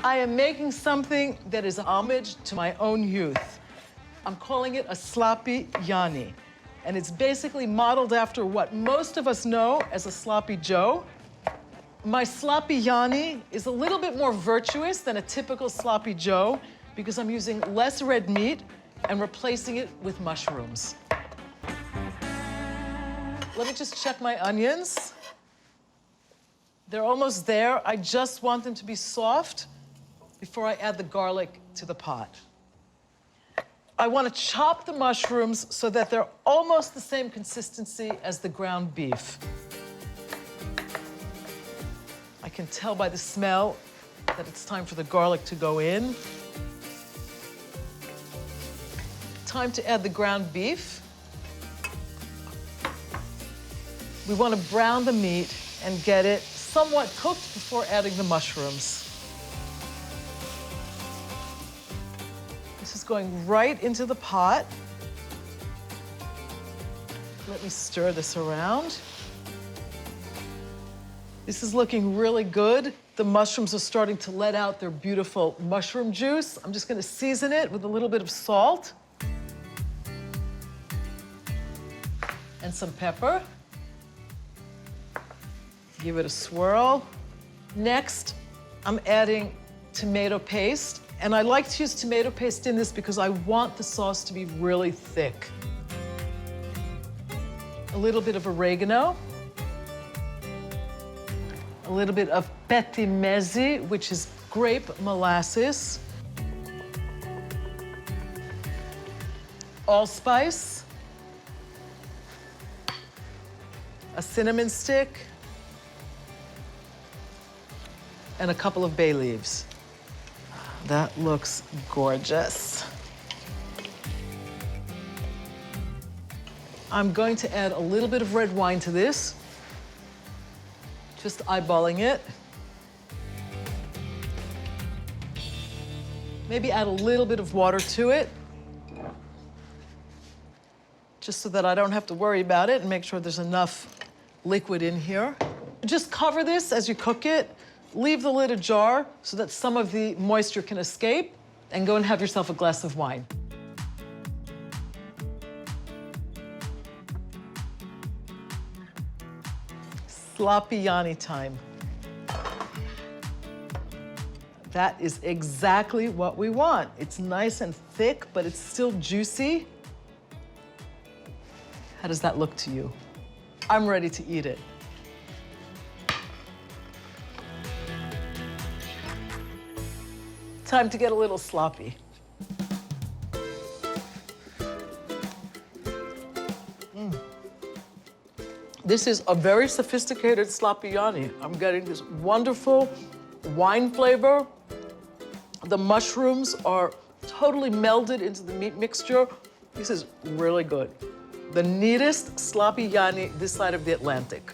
I am making something that is homage to my own youth. I'm calling it a sloppy Yianni. And it's basically modeled after what most of us know as a sloppy Joe. My sloppy Yianni is a little bit more virtuous than a typical sloppy Joe because I'm using less red meat and replacing it with mushrooms. Let me just check my onions. They're almost there. I just want them to be soft before I add the garlic to the pot. I want to chop the mushrooms so that they're almost the same consistency as the ground beef. I can tell by the smell that it's time for the garlic to go in. Time to add the ground beef. We want to brown the meat and get it somewhat cooked before adding the mushrooms. This is going right into the pot. Let me stir this around. This is looking really good. The mushrooms are starting to let out their beautiful mushroom juice. I'm just gonna season it with a little bit of salt and some pepper. Give it a swirl. Next, I'm adding tomato paste. And I like to use tomato paste in this because I want the sauce to be really thick. A little bit of oregano. A little bit of petimezi, which is grape molasses. Allspice. A cinnamon stick. And a couple of bay leaves. That looks gorgeous. I'm going to add a little bit of red wine to this. Just eyeballing it. Maybe add a little bit of water to it. Just so that I don't have to worry about it and make sure there's enough liquid in here. Just cover this as you cook it. Leave the lid ajar so that some of the moisture can escape, and go and have yourself a glass of wine. Sloppy Yianni time. That is exactly what we want. It's nice and thick, but it's still juicy. How does that look to you? I'm ready to eat it. Time to get a little sloppy. This is a very sophisticated sloppy Yianni. I'm getting this wonderful wine flavor. The mushrooms are totally melded into the meat mixture. This is really good. The neatest sloppy Yianni this side of the Atlantic.